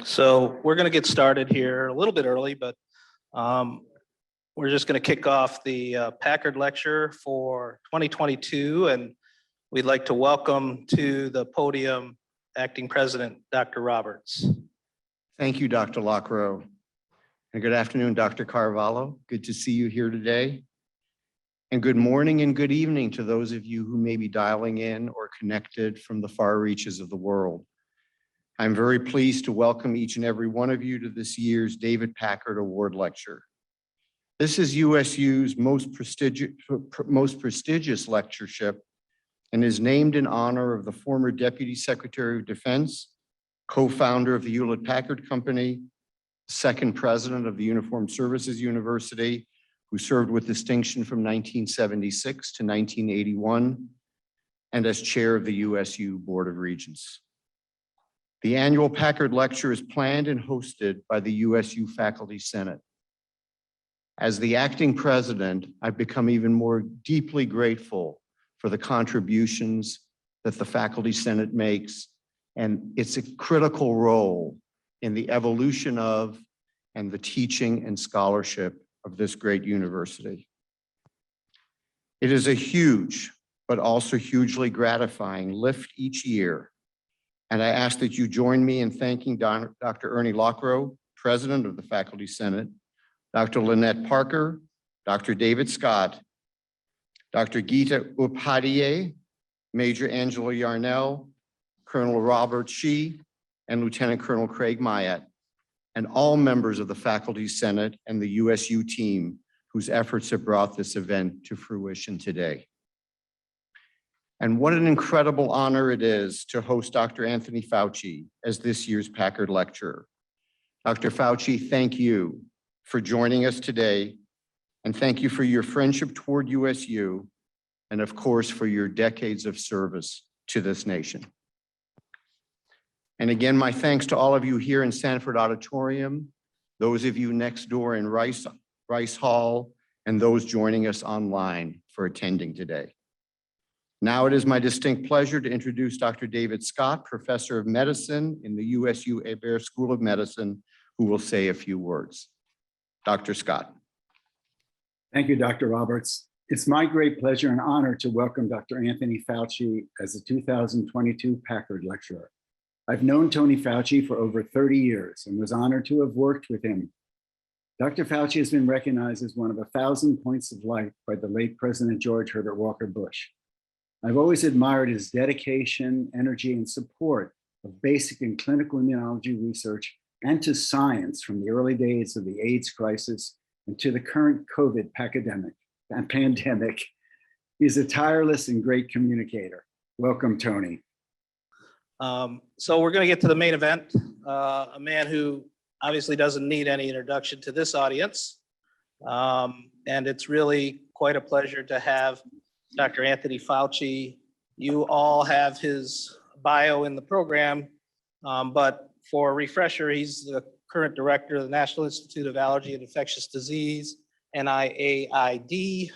So we're going to get started here a little bit early, but we're just going to kick off the Packard Lecture for 2022, and we'd like to welcome to the podium Acting President, Dr. Roberts. Thank you, Dr. Lockrow. And good afternoon, Dr. Carvalho. Good to see you here today. And good morning and good evening to those of you who may be dialing in or connected from the far reaches of the world. I'm very pleased to welcome each and every one of you to this year's David Packard Award Lecture. This is USU's most prestigious lectureship and is named in honor of the former Deputy Secretary of Defense, co-founder of the Hewlett-Packard Company, second president of the Uniformed Services University, who served with distinction from 1976 to 1981, and as chair of the USU Board of Regents. The annual Packard Lecture is planned and hosted by the USU Faculty Senate. As the acting president, I've become even more deeply grateful for the contributions that the Faculty Senate makes and its critical role in the evolution of and the teaching and scholarship of this great university. It is a huge, but also hugely gratifying lift each year. And I ask that you join me in thanking Dr. Ernie Lockrow, President of the Faculty Senate, Dr. Lynette Parker, Dr. David Scott, Dr. Geeta Upadhyay, Major Angela Yarnell, Colonel Robert Shee, and Lieutenant Colonel Craig Myatt, and all members of the Faculty Senate and the USU team whose efforts have brought this event to fruition today. And what an incredible honor it is to host Dr. Anthony Fauci as this year's Packard Lecturer. Dr. Fauci, thank you for joining us today, and thank you for your friendship toward USU, and of course, for your decades of service to this nation. And again, my thanks to all of you here in Sanford Auditorium, those of you next door in Rice Hall, and those joining us online for attending today. Now it is my distinct pleasure to introduce Dr. David Scott, Professor of Medicine in the USU Hebert School of Medicine, who will say a few words. Dr. Scott. Thank you, Dr. Roberts. It's my great pleasure and honor to welcome Dr. Anthony Fauci as the 2022 Packard Lecturer. I've known Tony Fauci for over 30 years and was honored to have worked with him. Dr. Fauci has been recognized as one of 1,000 points of light by the late President George Herbert Walker Bush. I've always admired his dedication, energy, and support of basic and clinical immunology research and to science from the early days of the AIDS crisis and to the current COVID pandemic. He's a tireless and great communicator. Welcome, Tony. So we're going to get to the main event, a man who obviously doesn't need any introduction to this audience. And it's really quite a pleasure to have Dr. Anthony Fauci. You all have his bio in the program, but for a refresher, he's the current director of the National Institute of Allergy and Infectious Disease, NIAID,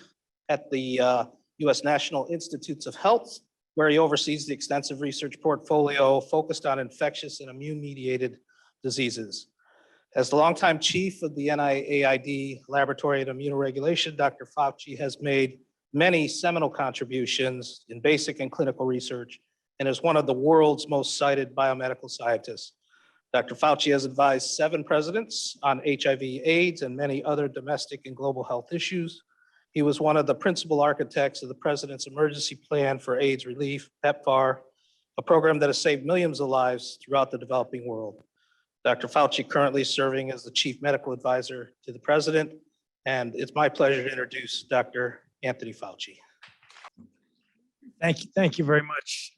at the U.S. National Institutes of Health, where he oversees the extensive research portfolio focused on infectious and immune-mediated diseases. As the longtime chief of the NIAID Laboratory of Immunoregulation, Dr. Fauci has made many seminal contributions in basic and clinical research and is one of the world's most cited biomedical scientists. Dr. Fauci has advised 7 presidents on HIV/AIDS and many other domestic and global health issues. He was one of the principal architects of the President's Emergency Plan for AIDS Relief, PEPFAR, a program that has saved millions of lives throughout the developing world. Dr. Fauci currently serving as the Chief Medical Advisor to the President, and it's my pleasure to introduce Dr. Anthony Fauci. Thank you very much,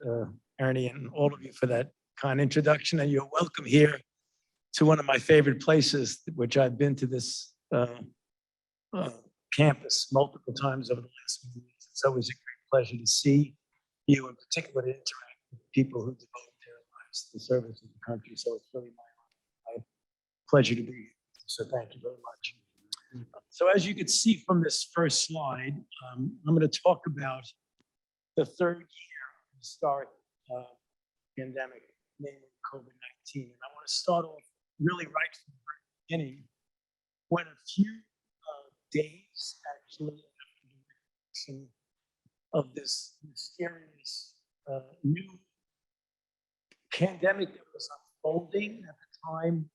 Ernie, and all of you for that kind introduction. And you're welcome here to one of my favorite places, which I've been to this campus multiple times over the last few years. It's always a great pleasure to see you, in particular, to interact with people who devote their lives to the service of the country. So it's really my pleasure to be here. So thank you very much. So as you can see from this first slide, I'm going to talk about the third year of the start pandemic, namely COVID-19. And I want to start off really right from the very beginning, when a few days actually after the introduction of this mysterious new pandemic that was unfolding at the time,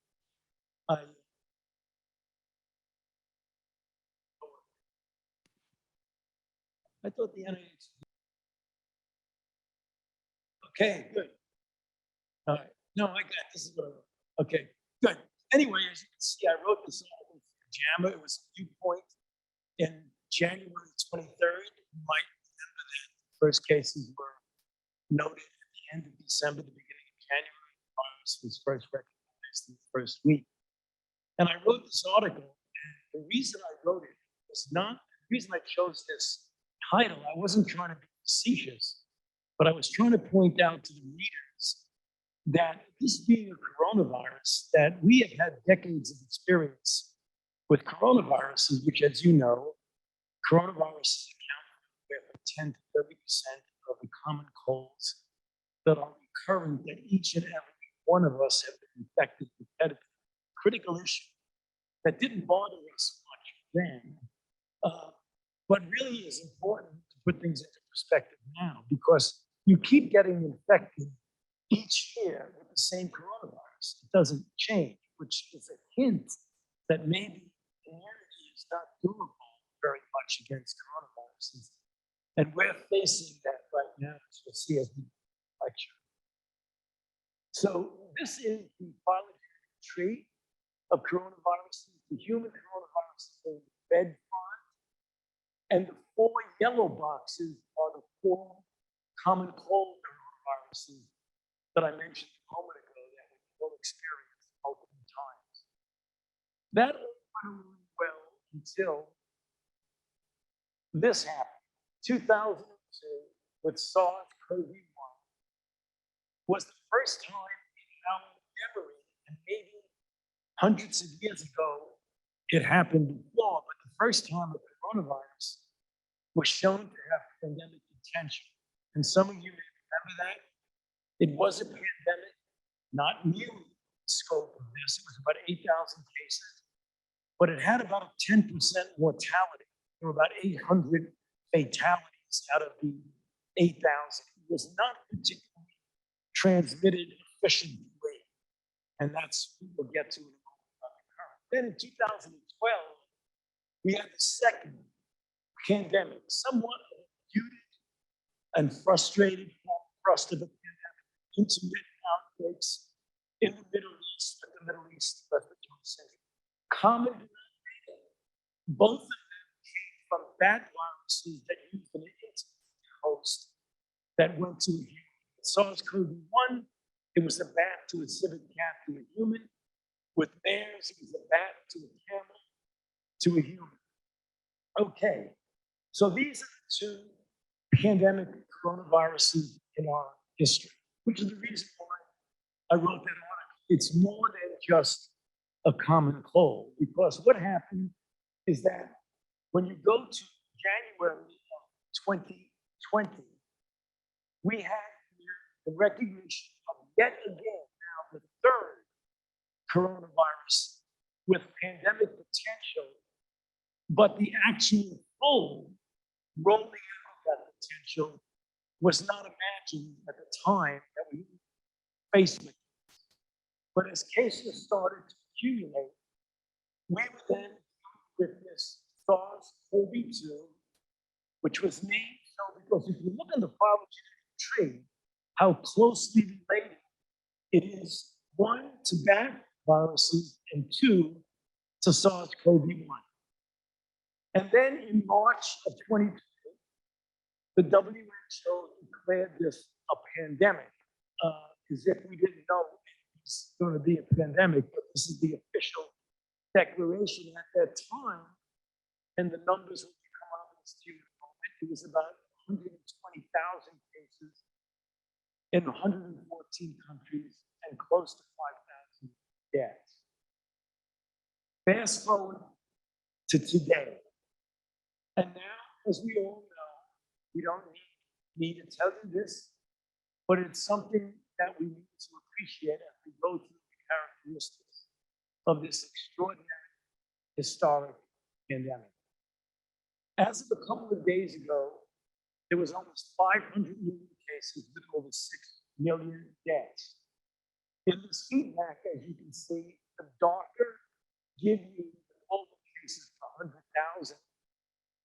I thought the NIH. Okay, good. All right. No, I got this. Is what I, okay, good. Anyway, as you can see, I wrote this article for JAMA. It was a viewpoint in January 23rd. You might remember that the first cases were noted at the end of December, the beginning of January. The virus was first recognized in the first week. And I wrote this article, and the reason I wrote it was not, the reason I chose this title, I wasn't trying to be facetious, but I was trying to point out to the readers that this being a coronavirus, that we have had decades of experience with coronaviruses, which, as you know, coronaviruses account for 10 to 30% of the common colds that are recurrent, that each and every one of us have been infected with. That is a critical issue that didn't bother us much then, but really is important to put things into perspective now, because you keep getting infected each year with the same coronavirus. It doesn't change, which is a hint that maybe immunity is not durable very much against coronaviruses. And we're facing that right now, as we'll see as we lecture. So this is the phylogenetic tree of coronaviruses. The human coronaviruses are in the red font, and the 4 yellow boxes are the 4 common cold coronaviruses that I mentioned a moment ago that we will experience multiple times. That all went really well until this happened. 2002, with SARS-CoV-1, was the first time in our memory, and maybe hundreds of years ago, it happened before, but the first time a coronavirus was shown to have pandemic potential. And some of you may remember that. It was a pandemic, not new scope of this. It was about 8,000 cases, but it had about a 10% mortality. There were about 800 fatalities out of the 8,000. It was not particularly transmitted efficiently, and that's what we'll get to in a moment. Then in 2012, we had the second pandemic, somewhat of a muted and frustrated thrust of a pandemic, intermittent outbreaks in the Middle East, with the Middle East respiratory syndrome. Common denominator, both of them came from bat viruses that used an intimate host that went to a human. SARS-CoV-1, it was a bat to a civet cat to a human. With bears, it was a bat to a camel to a human. Okay, so these are the 2 pandemic coronaviruses in our history, which is the reason why I wrote that article. It's more than just a common cold, because what happened is that when you go to January of 2020, we had the recognition of yet again now the 3rd coronavirus with pandemic potential, but the actual full rolling out of that potential was not imagined at the time that we faced it. But as cases started to accumulate, we were then with this SARS-CoV-2, which was named so because if you look in the phylogenetic tree, how closely related it is, 1 to bat viruses and 2 to SARS-CoV-1. And then in March of 2020, the WHO declared this a pandemic, as if we didn't know it was going to be a pandemic, but this is the official declaration at that time. And the numbers will come out in this moment. It was about 120,000 cases in 114 countries and close to 5,000 deaths. Fast forward to today. And now, as we all know, we don't need to tell you this, but it's something that we need to appreciate as we go through the characteristics. of this extraordinary historic pandemic. As of a couple of days ago, there was almost 500 new cases with over 6 million deaths. In this heat map, as you can see, the darker give you the global cases per 100,000.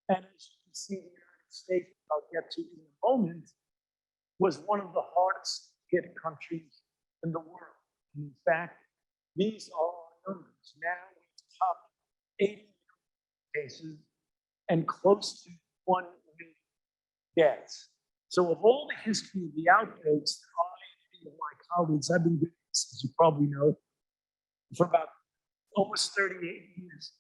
And as you can see, the United States, I'll get to in a moment, was one of the hardest hit countries in the world. In fact, these are our numbers. Now we've topped 80 million cases and close to 1 million deaths. So of all the history of the outbreaks that I and my colleagues, I've been doing this, as you probably know, for about almost 38 years.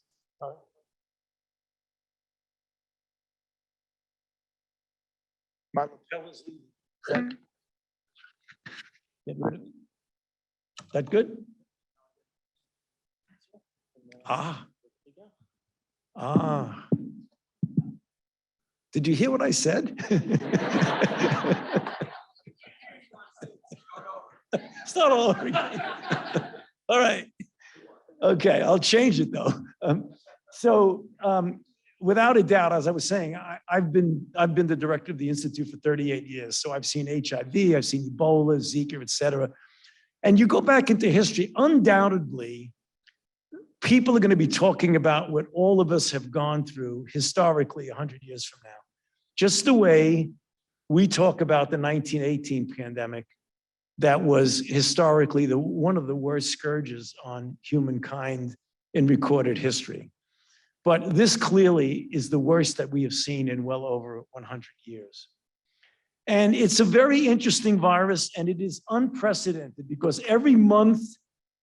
My lapel is leaving. Get rid of it. That good? Did you hear what I said? Start all over again. All right. Okay, I'll change it though. Without a doubt, as I was saying, I've been the director of the Institute for 38 years. So I've seen HIV, I've seen Ebola, Zika, et cetera. And you go back into history, undoubtedly, people are going to be talking about what all of us have gone through historically 100 years from now. Just the way we talk about the 1918 pandemic, that was historically one of the worst scourges on humankind in recorded history. But this clearly is the worst that we have seen in well over 100 years. And it's a very interesting virus, and it is unprecedented because every month,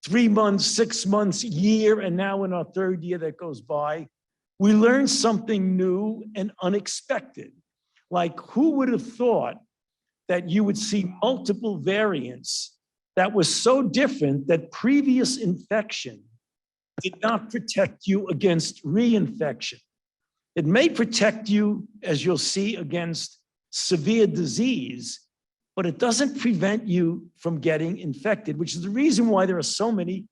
3 months, 6 months, year, and now in our third year that goes by, we learn something new and unexpected. Like, who would have thought that you would see multiple variants that was so different that previous infection did not protect you against reinfection? It may protect you, as you'll see, against severe disease, but it doesn't prevent you from getting infected, which is the reason why there are so many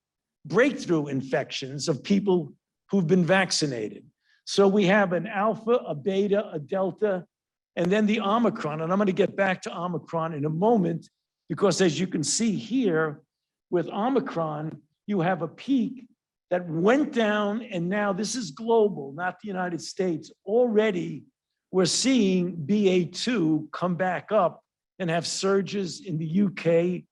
breakthrough infections of people who've been vaccinated. So we have an alpha, a beta, a delta, and then the Omicron. And I'm going to get back to Omicron in a moment, because as you can see here, with Omicron, you have a peak that went down, and now this is global, not the United States. Already, we're seeing BA2 come back up and have surges in the UK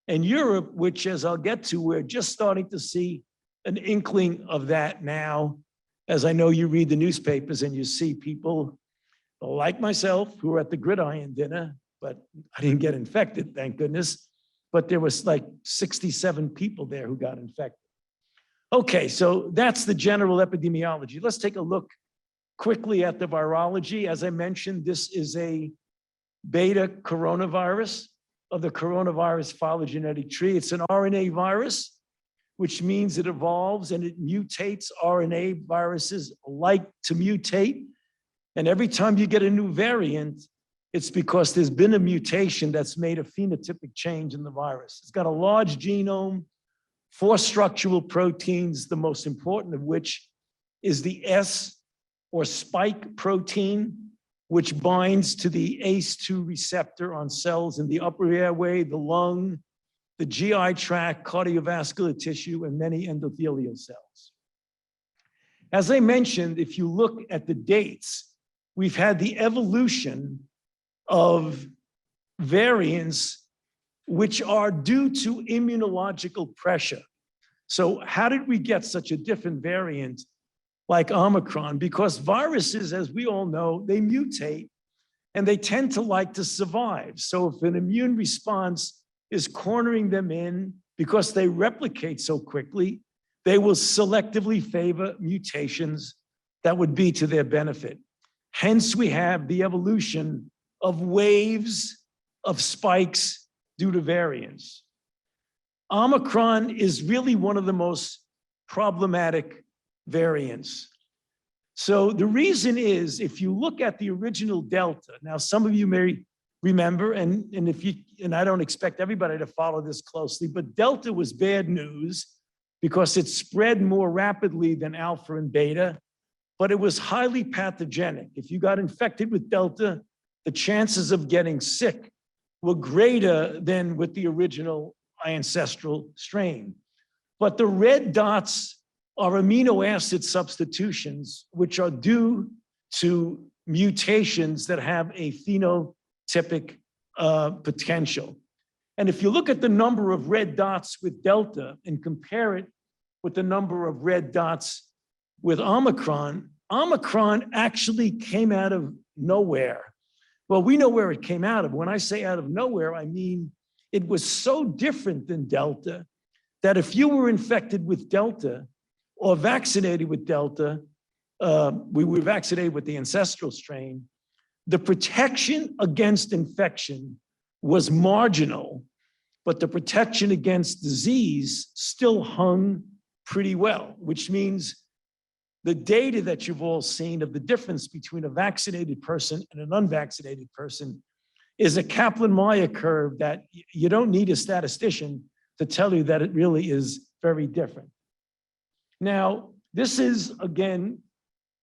and Europe, which, as I'll get to, we're just starting to see an inkling of that now. As I know you read the newspapers and you see people like myself who were at the gridiron dinner, but I didn't get infected, thank goodness. But there was like 67 people there who got infected. Okay, so that's the general epidemiology. Let's take a look quickly at the virology. As I mentioned, this is a beta coronavirus of the coronavirus phylogenetic tree. It's an RNA virus, which means it evolves and it mutates. RNA viruses like to mutate. And every time you get a new variant, it's because there's been a mutation that's made a phenotypic change in the virus. It's got a large genome, 4 structural proteins, the most important of which is the S or spike protein, which binds to the ACE2 receptor on cells in the upper airway, the lung, the GI tract, cardiovascular tissue, and many endothelial cells. As I mentioned, if you look at the dates, we've had the evolution of variants which are due to immunological pressure. So how did we get such a different variant like Omicron? Because viruses, as we all know, they mutate and they tend to like to survive. So if an immune response is cornering them in because they replicate so quickly, they will selectively favor mutations that would be to their benefit. Hence, we have the evolution of waves of spikes due to variants. Omicron is really one of the most problematic variants. So the reason is, if you look at the original Delta, now some of you may remember, and I don't expect everybody to follow this closely, but Delta was bad news because it spread more rapidly than alpha and beta, but it was highly pathogenic. If you got infected with Delta, the chances of getting sick were greater than with the original ancestral strain. But the red dots are amino acid substitutions, which are due to mutations that have a phenotypic potential. And if you look at the number of red dots with Delta and compare it with the number of red dots with Omicron, Omicron actually came out of nowhere. Well, we know where it came out of. When I say out of nowhere, I mean it was so different than Delta that if you were infected with Delta or vaccinated with Delta, we were vaccinated with the ancestral strain, the protection against infection was marginal, but the protection against disease still hung pretty well, which means the data that you've all seen of the difference between a vaccinated person and an unvaccinated person is a Kaplan-Meier curve that you don't need a statistician to tell you that it really is very different. Now, this is, again,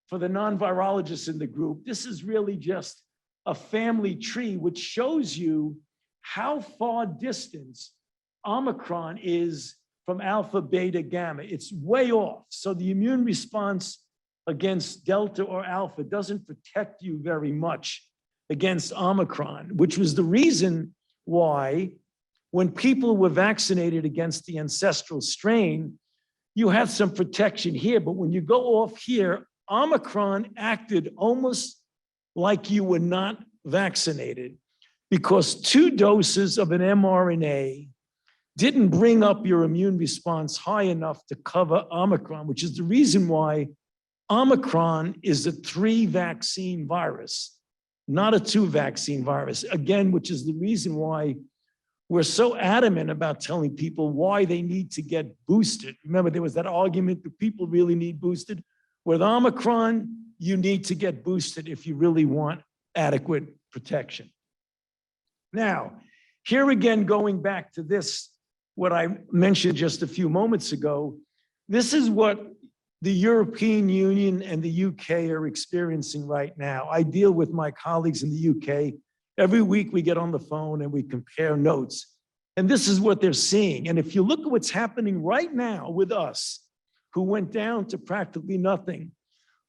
for the non-virologists in the group, this is really just a family tree which shows you how far distance Omicron is from alpha, beta, gamma. It's way off. So the immune response against Delta or alpha doesn't protect you very much against Omicron, which was the reason why when people were vaccinated against the ancestral strain, you had some protection here, but when you go off here, Omicron acted almost like you were not vaccinated because 2 doses of an mRNA didn't bring up your immune response high enough to cover Omicron, which is the reason why Omicron is a 3-vaccine virus, not a 2-vaccine virus. Again, which is the reason why we're so adamant about telling people why they need to get boosted. Remember, there was that argument, do people really need boosted? With Omicron, you need to get boosted if you really want adequate protection. Now, here again, going back to this, what I mentioned just a few moments ago, this is what the European Union and the UK are experiencing right now. I deal with my colleagues in the UK. Every week we get on the phone and we compare notes. And this is what they're seeing. And if you look at what's happening right now with us, who went down to practically nothing,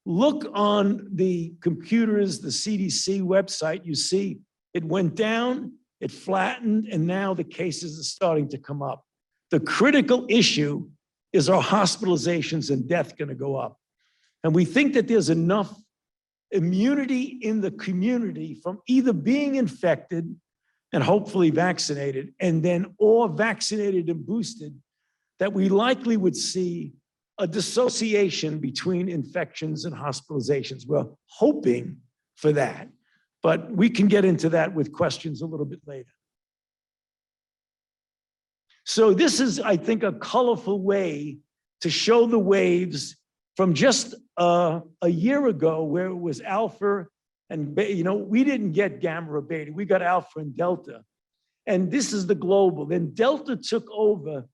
look on the computers, the CDC website, you see it went down, it flattened, and now the cases are starting to come up. The critical issue is, are hospitalizations and death going to go up? And we think that there's enough immunity in the community from either being infected and hopefully vaccinated, and then or vaccinated and boosted, that we likely would see a dissociation between infections and hospitalizations. We're hoping for that, but we can get into that with questions a little bit later. So this is, I think, a colorful way to show the waves from just a year ago, where it was alpha and beta. We didn't get gamma or beta, we got alpha and delta. And this is the global. Then delta took over,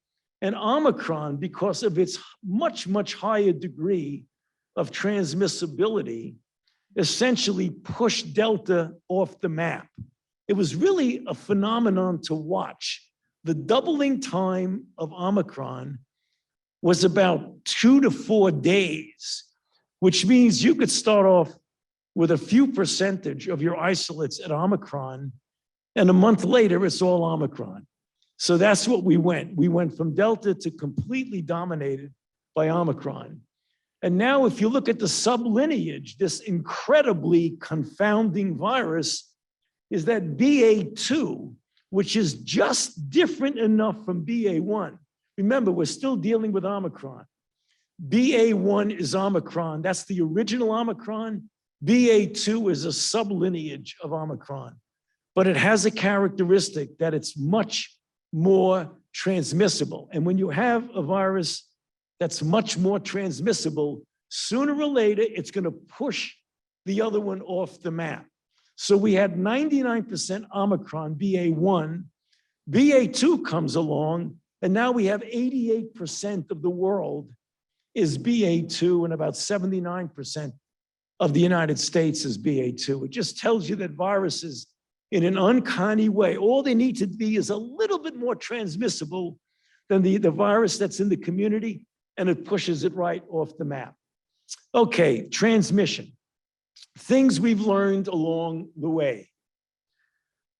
and Omicron, because of its much, much higher degree of transmissibility, essentially pushed delta off the map. It was really a phenomenon to watch. The doubling time of Omicron was about 2 to 4 days, which means you could start off with a few percentage of your isolates at Omicron, and a month later, it's all Omicron. So that's what we went. We went from Delta to completely dominated by Omicron. And now if you look at the sublineage, this incredibly confounding virus is that BA2, which is just different enough from BA1. Remember, we're still dealing with Omicron. BA1 is Omicron. That's the original Omicron. BA2 is a sublineage of Omicron. But it has a characteristic that it's much more transmissible. And when you have a virus that's much more transmissible, sooner or later, it's going to push the other one off the map. So we had 99% Omicron, BA1. BA2 comes along, And now we have 88% of the world is BA2 and about 79% of the United States is BA2. It just tells you that viruses, in an uncanny way, all they need to be is a little bit more transmissible than the virus that's in the community, and it pushes it right off the map. Okay, transmission. Things we've learned along the way.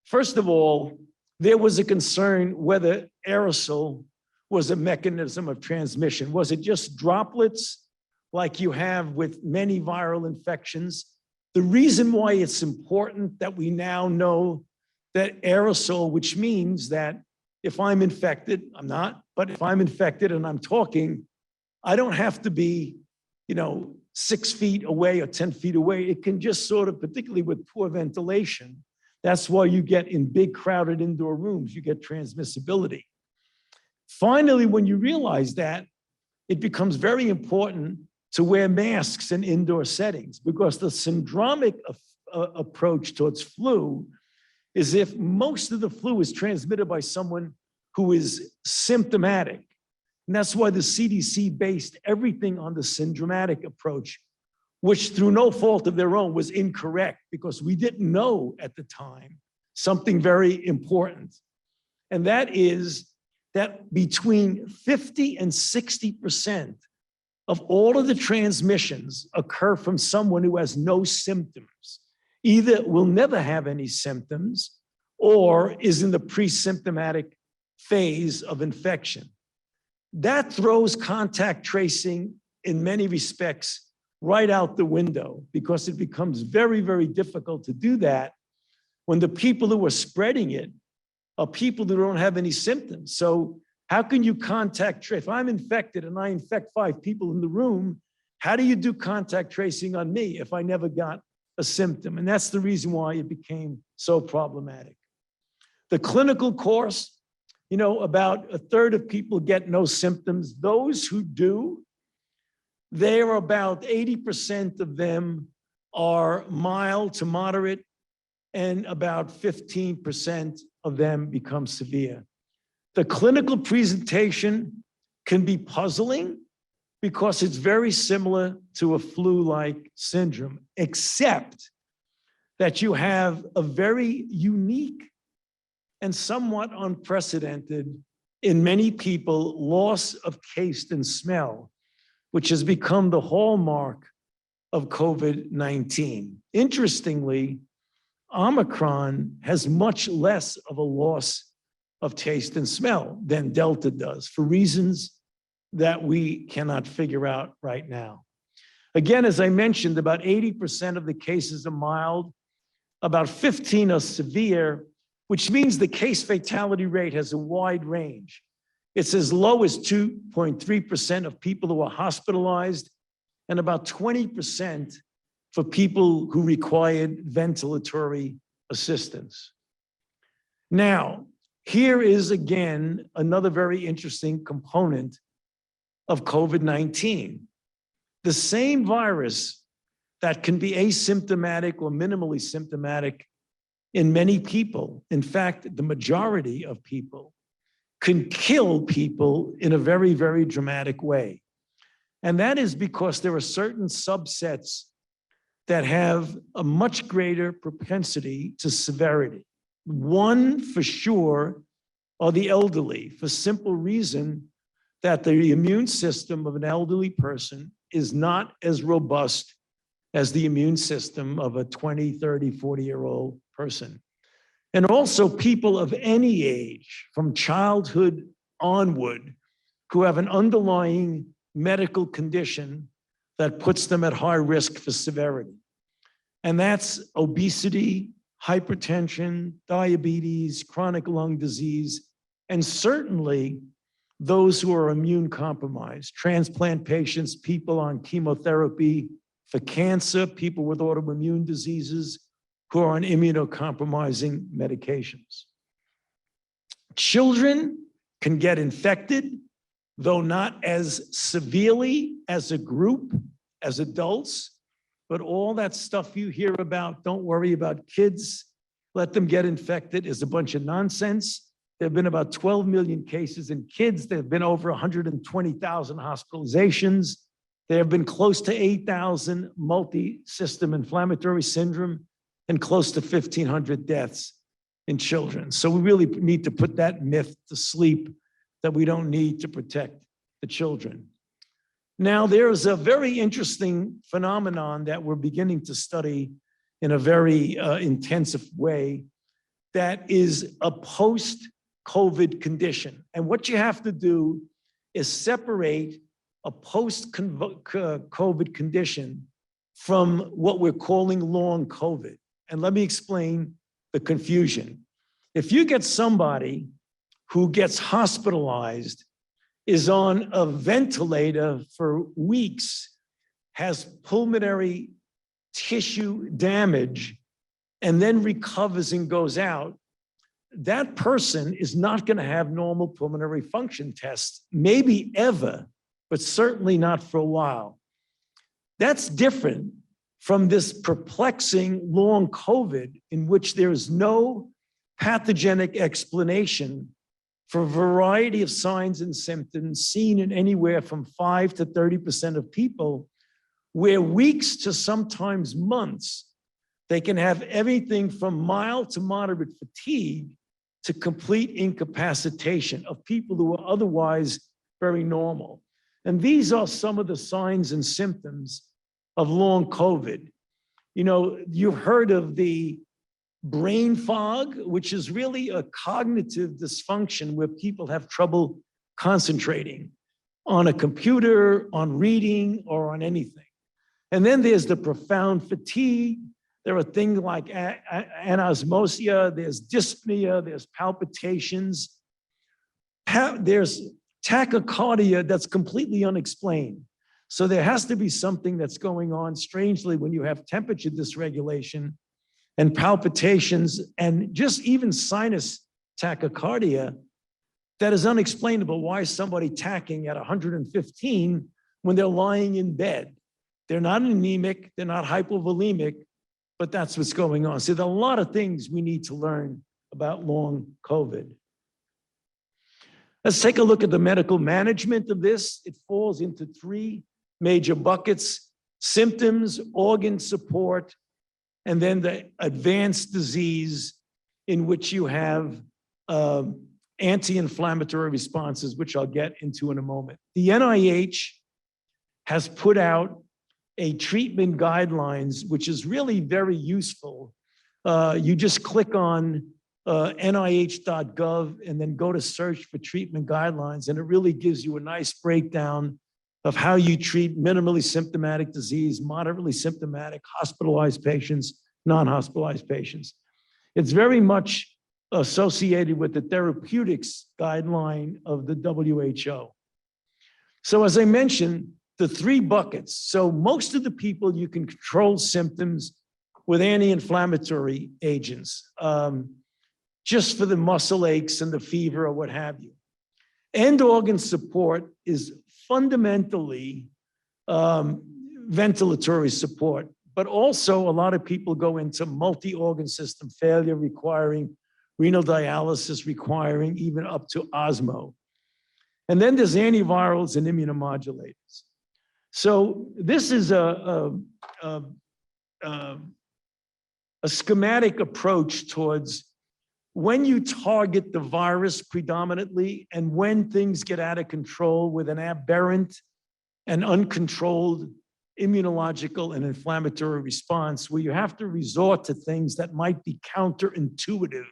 First of all, there was a concern whether aerosol was a mechanism of transmission. Was it just droplets like you have with many viral infections? The reason why it's important that we now know that aerosol, which means that if I'm infected, I'm not, but if I'm infected and I'm talking, I don't have to be, 6 feet away or 10 feet away. It can just sort of, particularly with poor ventilation, that's why you get in big crowded indoor rooms, you get transmissibility. Finally, when you realize that, it becomes very important to wear masks in indoor settings, because the syndromic approach towards flu is if most of the flu is transmitted by someone who is symptomatic. And that's why the CDC based everything on the syndromatic approach, which through no fault of their own was incorrect, because we didn't know at the time something very important. And that is that between 50 and 60% of all of the transmissions occur from someone who has no symptoms, either will never have any symptoms or is in the pre-symptomatic phase of infection. That throws contact tracing in many respects right out the window, because it becomes very, very difficult to do that when the people who are spreading it are people who don't have any symptoms. So how can you contact trace? If I'm infected and I infect 5 people in the room, how do you do contact tracing on me if I never got a symptom? And that's the reason why it became so problematic. The clinical course, about a third of people get no symptoms. Those who do, they're about 80% of them are mild to moderate, and about 15% of them become severe. The clinical presentation can be puzzling because it's very similar to a flu-like syndrome, except that you have a very unique and somewhat unprecedented, in many people, loss of taste and smell, which has become the hallmark of COVID-19. Interestingly, Omicron has much less of a loss of taste and smell than Delta does, for reasons that we cannot figure out right now. Again, as I mentioned, about 80% of the cases are mild, about 15 are severe, which means the case fatality rate has a wide range. It's as low as 2.3% of people who are hospitalized, and about 20% for people who required ventilatory assistance. Now, here is again another very interesting component of COVID-19. The same virus that can be asymptomatic or minimally symptomatic in many people, in fact, the majority of people, can kill people in a very, very dramatic way. And that is because there are certain subsets that have a much greater propensity to severity. One, for sure, are the elderly, for simple reason that the immune system of an elderly person is not as robust as the immune system of a 20, 30, 40-year-old person. And also people of any age, from childhood onward, who have an underlying medical condition that puts them at high risk for severity. And that's obesity, hypertension, diabetes, chronic lung disease, and certainly those who are immune compromised, transplant patients, people on chemotherapy for cancer, people with autoimmune diseases who are on immunocompromising medications. Children can get infected, though not as severely as a group, as adults, but all that stuff you hear about, don't worry about kids, let them get infected, is a bunch of nonsense. There have been about 12 million cases in kids. There have been over 120,000 hospitalizations. There have been close to 8,000 multi-system inflammatory syndrome and close to 1,500 deaths in children. So we really need to put that myth to sleep that we don't need to protect the children. Now, there's a very interesting phenomenon that we're beginning to study in a very intensive way that is a post-COVID condition. And what you have to do is separate a post-COVID condition from what we're calling long COVID. And let me explain the confusion. If you get somebody who gets hospitalized, is on a ventilator for weeks, has pulmonary tissue damage, and then recovers and goes out, that person is not going to have normal pulmonary function tests, maybe ever, but certainly not for a while. That's different from this perplexing long COVID in which there is no pathogenic explanation for a variety of signs and symptoms seen in anywhere from 5 to 30% of people, where weeks to sometimes months, they can have everything from mild to moderate fatigue to complete incapacitation of people who are otherwise very normal. And these are some of the signs and symptoms of long COVID. You know, you've heard of the brain fog, which is really a cognitive dysfunction where people have trouble concentrating on a computer, on reading, or on anything. And then there's the profound fatigue. There are things like anosmosia, there's dyspnea, there's palpitations. There's tachycardia that's completely unexplained. So there has to be something that's going on strangely when you have temperature dysregulation and palpitations and just even sinus tachycardia that is unexplainable. Why is somebody tachying at 115 when they're lying in bed? They're not anemic, they're not hypovolemic, but that's what's going on. So there are a lot of things we need to learn about long COVID. Let's take a look at the medical management of this. It falls into 3 major buckets: symptoms, organ support, and then the advanced disease in which you have anti-inflammatory responses, which I'll get into in a moment. The NIH has put out a treatment guidelines, which is really very useful. You just click on nih.gov and then go to search for treatment guidelines, and it really gives you a nice breakdown of how you treat minimally symptomatic disease, moderately symptomatic, hospitalized patients, non-hospitalized patients. It's very much associated with the therapeutics guideline of the WHO. So as I mentioned, the 3 buckets. So most of the people, you can control symptoms with anti-inflammatory agents, just for the muscle aches and the fever or what have you. End organ support is fundamentally ventilatory support, but also a lot of people go into multi-organ system failure requiring renal dialysis, requiring even up to OSMO. And then there's antivirals and immunomodulators. So this is a schematic approach towards when you target the virus predominantly and when things get out of control with an aberrant and uncontrolled immunological and inflammatory response, where you have to resort to things that might be counterintuitive,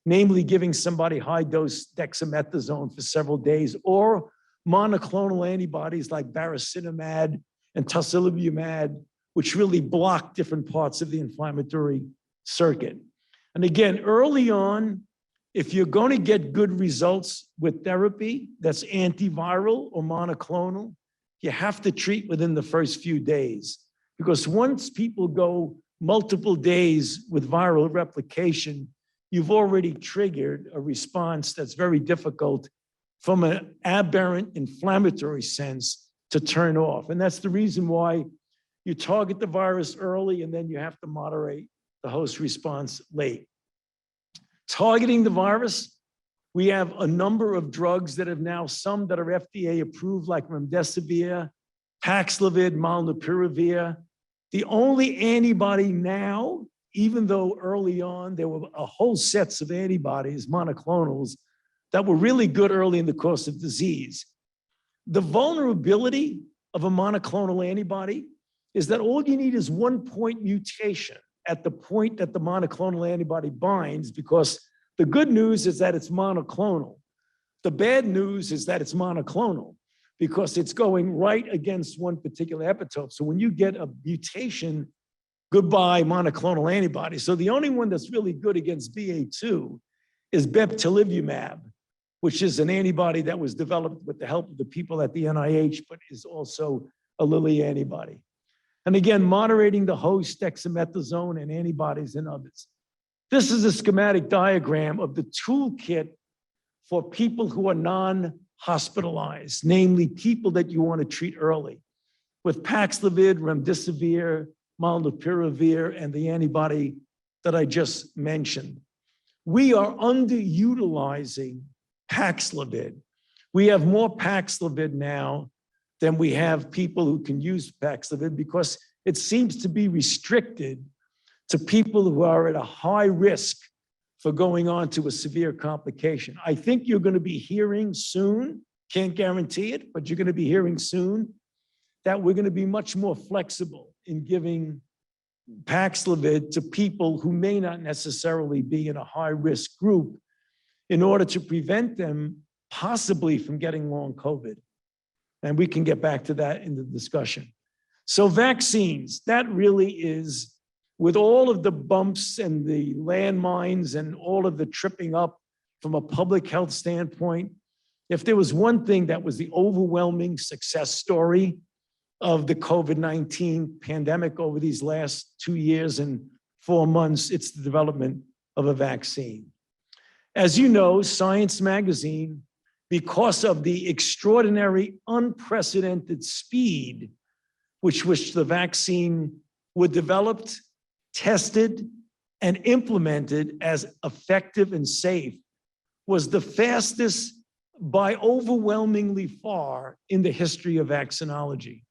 namely giving somebody high-dose dexamethasone for several days, or monoclonal antibodies like baricitinib and tocilizumab, which really block different parts of the inflammatory circuit. And again, early on, if you're going to get good results with therapy that's antiviral or monoclonal, you have to treat within the first few days. Because once people go multiple days with viral replication, you've already triggered a response that's very difficult from an aberrant inflammatory sense to turn off. And that's the reason why you target the virus early and then you have to moderate the host response late. Targeting the virus We have a number of drugs that have now, some that are FDA approved, like remdesivir, Paxlovid, molnupiravir. The only antibody now, even though early on there were a whole sets of antibodies, monoclonals, that were really good early in the course of disease. The vulnerability of a monoclonal antibody is that all you need is 1 point mutation at the point that the monoclonal antibody binds, because the good news is that it's monoclonal. The bad news is that it's monoclonal because it's going right against one particular epitope. So when you get a mutation, goodbye monoclonal antibody. So the only one that's really good against BA2 is bebtelovimab, which is an antibody that was developed with the help of the people at the NIH, but is also a Lilly antibody. And again, moderating the host, dexamethasone, and antibodies and others. This is a schematic diagram of the toolkit for people who are non-hospitalized, namely people that you want to treat early, with Paxlovid, remdesivir, molnupiravir, and the antibody that I just mentioned. We are underutilizing Paxlovid. We have more Paxlovid now than we have people who can use Paxlovid because it seems to be restricted to people who are at a high risk for going on to a severe complication. I think you're going to be hearing soon, can't guarantee it, but you're going to be hearing soon that we're going to be much more flexible in giving Paxlovid to people who may not necessarily be in a high-risk group in order to prevent them possibly from getting long COVID. And we can get back to that in the discussion. So vaccines, that really is, with all of the bumps and the landmines and all of the tripping up from a public health standpoint, if there was one thing that was the overwhelming success story of the COVID-19 pandemic over these last 2 years and 4 months, it's the development of a vaccine. As you know, Science Magazine, because of the extraordinary, unprecedented speed which the vaccine were developed, tested, and implemented as effective and safe, was the fastest by overwhelmingly far in the history of vaccinology.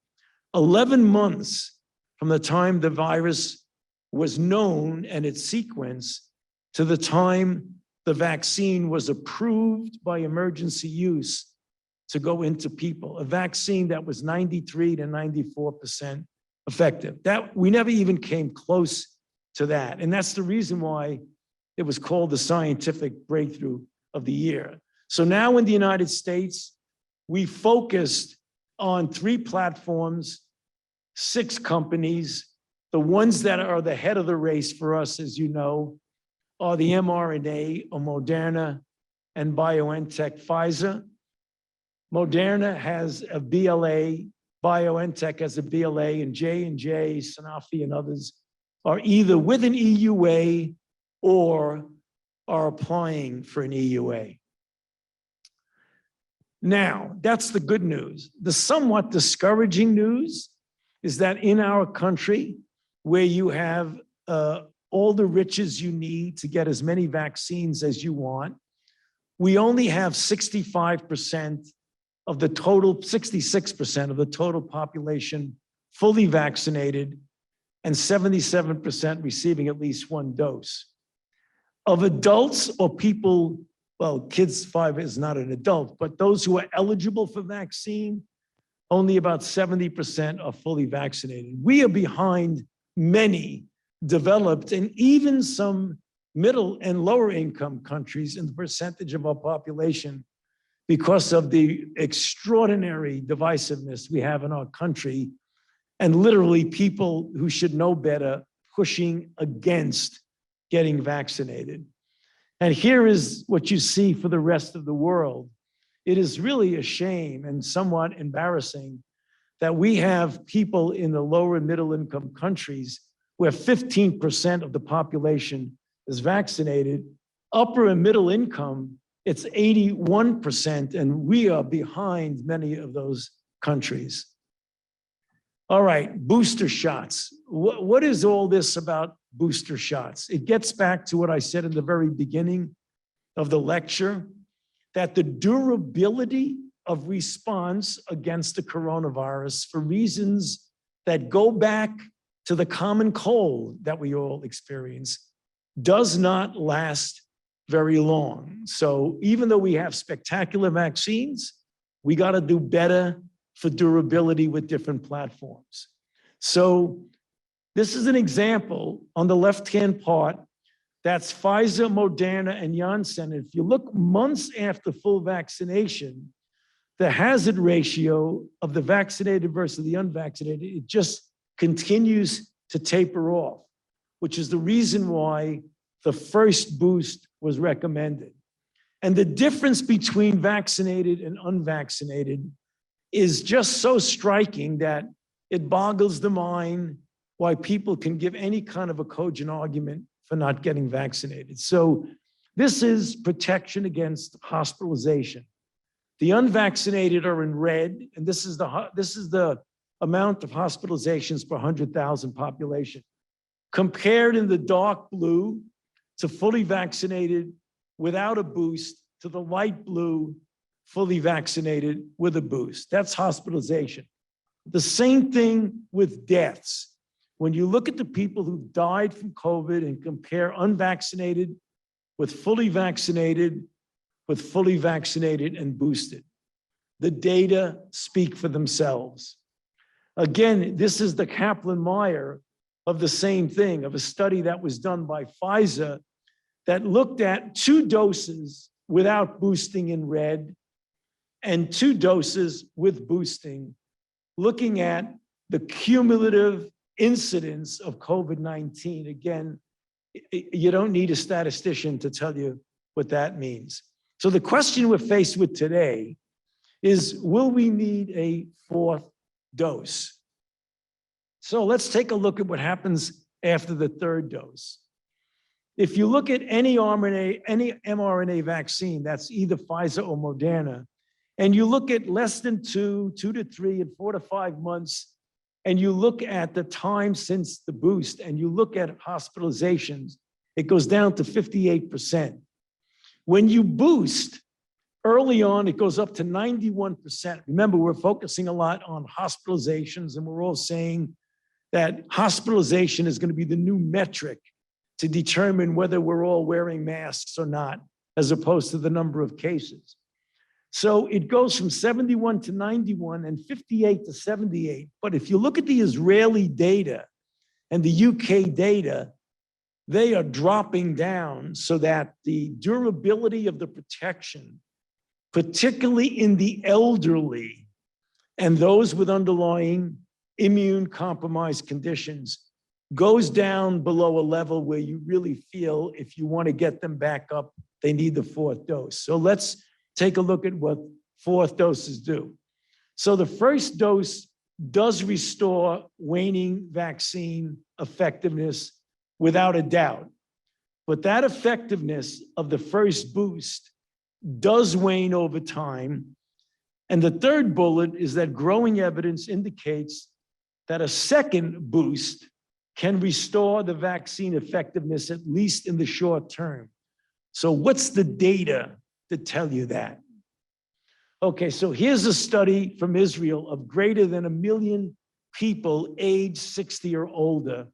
11 months from the time the virus was known and its sequence to the time the vaccine was approved by emergency use to go into people, a vaccine that was 93 to 94% effective. That we never even came close to that. And that's the reason why it was called the scientific breakthrough of the year. So now in the United States, we focused on 3 platforms, 6 companies. The ones that are the head of the race for us, as you know, are the mRNA or Moderna and BioNTech Pfizer. Moderna has a BLA, BioNTech has a BLA, and J&J, Sanofi, and others are either with an EUA or are applying for an EUA. Now, that's the good news. The somewhat discouraging news is that in our country, where you have all the riches you need to get as many vaccines as you want, we only have 65% of the total, 66% of the total population fully vaccinated and 77% receiving at least 1 dose. Of adults or people, well, kids 5 is not an adult, but those who are eligible for vaccine, only about 70% are fully vaccinated. We are behind many developed and even some middle and lower income countries in the percentage of our population because of the extraordinary divisiveness we have in our country and literally people who should know better pushing against getting vaccinated. And here is what you see for the rest of the world. It is really a shame and somewhat embarrassing that we have people in the lower and middle income countries where 15% of the population is vaccinated. Upper and middle income, it's 81%, and we are behind many of those countries. All right, booster shots. What is all this about booster shots? It gets back to what I said in the very beginning of the lecture. that the durability of response against the coronavirus, for reasons that go back to the common cold that we all experience, does not last very long. So even though we have spectacular vaccines, we got to do better for durability with different platforms. So this is an example on the left-hand part. That's Pfizer, Moderna, and Janssen. If you look months after full vaccination, the hazard ratio of the vaccinated versus the unvaccinated, it just continues to taper off, which is the reason why the first boost was recommended. And the difference between vaccinated and unvaccinated is just so striking that it boggles the mind why people can give any kind of a cogent argument for not getting vaccinated. So this is protection against hospitalization. The unvaccinated are in red, and this is the amount of hospitalizations per 100,000 population. Compared in the dark blue to fully vaccinated without a boost, to the light blue, fully vaccinated with a boost. That's hospitalization. The same thing with deaths. When you look at the people who died from COVID and compare unvaccinated with fully vaccinated and boosted, the data speak for themselves. Again, this is the Kaplan-Meier of the same thing, of a study that was done by Pfizer that looked at 2 doses without boosting in red and 2 doses with boosting, looking at the cumulative incidence of COVID-19. Again, you don't need a statistician to tell you what that means. So the question we're faced with today is, will we need a 4th dose? So let's take a look at what happens after the 3rd dose. If you look at any mRNA vaccine, that's either Pfizer or Moderna, and you look at less than 2 to 3, and 4 to 5 months, and you look at the time since the boost, and you look at hospitalizations, it goes down to 58%. When you boost, early on, it goes up to 91%. Remember, we're focusing a lot on hospitalizations, and we're all saying that hospitalization is going to be the new metric to determine whether we're all wearing masks or not, as opposed to the number of cases. So it goes from 71 to 91 and 58 to 78. But if you look at the Israeli data and the UK data, they are dropping down so that the durability of the protection, particularly in the elderly and those with underlying immune compromised conditions, goes down below a level where you really feel if you want to get them back up, they need the 4th dose. So let's take a look at what 4th doses do. So the first dose does restore waning vaccine effectiveness without a doubt. But that effectiveness of the first boost does wane over time. And the 3rd bullet is that growing evidence indicates that a second boost can restore the vaccine effectiveness, at least in the short term. So what's the data to tell you that? Okay, so here's a study from Israel of greater than 1 million people aged 60 or older.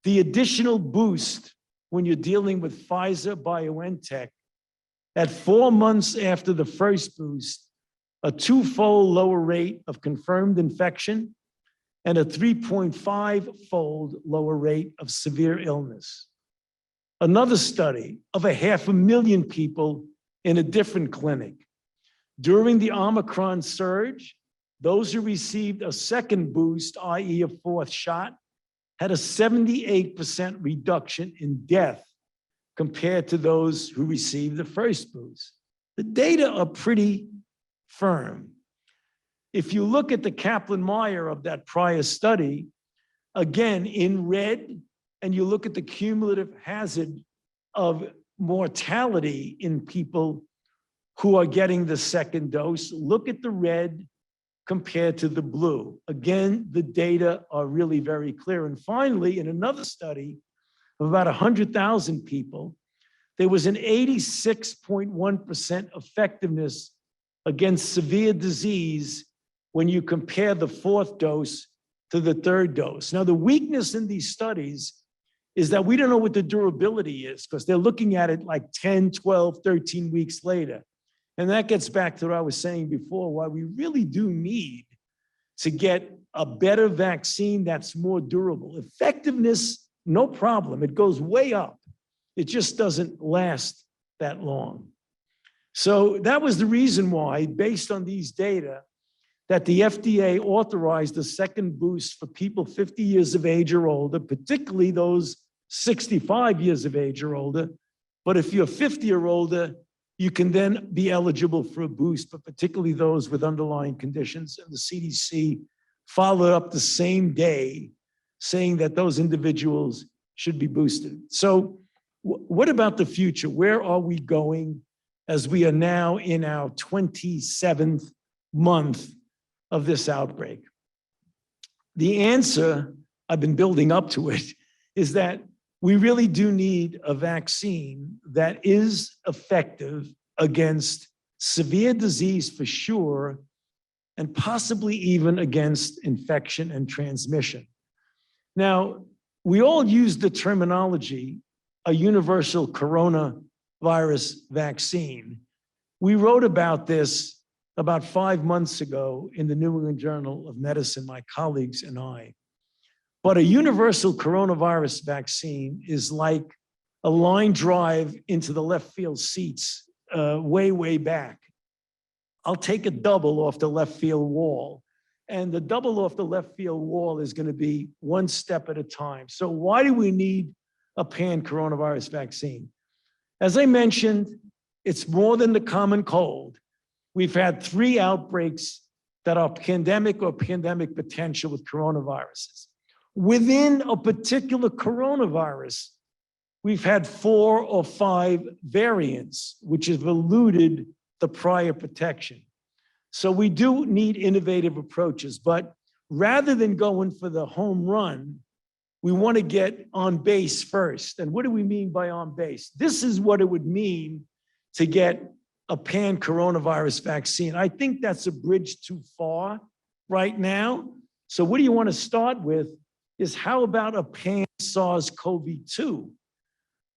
The additional boost when you're dealing with Pfizer BioNTech, at 4 months after the first boost, a 2-fold lower rate of confirmed infection and a 3.5-fold lower rate of severe illness. Another study of 500,000 people in a different clinic. During the Omicron surge, those who received a second boost, i.e. a 4th shot, had a 78% reduction in death compared to those who received the first boost. The data are pretty firm. If you look at the Kaplan-Meier of that prior study, again, in red, and you look at the cumulative hazard of mortality in people who are getting the second dose, look at the red compared to the blue. Again, the data are really very clear. And finally, in another study of about 100,000 people, there was an 86.1% effectiveness against severe disease when you compare the 4th dose to the 3rd dose. Now, the weakness in these studies is that we don't know what the durability is because they're looking at it like 10, 12, 13 weeks later. And that gets back to what I was saying before, why we really do need to get a better vaccine that's more durable. Effectiveness, no problem. It goes way up. It just doesn't last that long. So that was the reason why, based on these data, that the FDA authorized a second boost for people 50 years of age or older, particularly those 65 years of age or older. But if you're 50 or older, you can then be eligible for a boost, but particularly those with underlying conditions. And the CDC followed up the same day saying that those individuals should be boosted. So what about the future? Where are we going as we are now in our 27th month of this outbreak? The answer, I've been building up to it, is that we really do need a vaccine that is effective against severe disease for sure, and possibly even against infection and transmission. Now, we all use the terminology, a universal coronavirus vaccine. We wrote about this about 5 months ago in the New England Journal of Medicine, my colleagues and I. But a universal coronavirus vaccine is like a line drive into the left field seats way, way back. I'll take a double off the left field wall, and the double off the left field wall is going to be one step at a time. So why do we need a pan-coronavirus vaccine? As I mentioned, it's more than the common cold. We've had 3 outbreaks that are pandemic or pandemic potential with coronaviruses. Within a particular coronavirus, we've had 4 or 5 variants, which have eluded the prior protection. So we do need innovative approaches, but rather than going for the home run, we want to get on base first. And what do we mean by on base? This is what it would mean to get a pan-coronavirus vaccine. I think that's a bridge too far right now. So what do you want to start with is how about a pan-SARS-CoV-2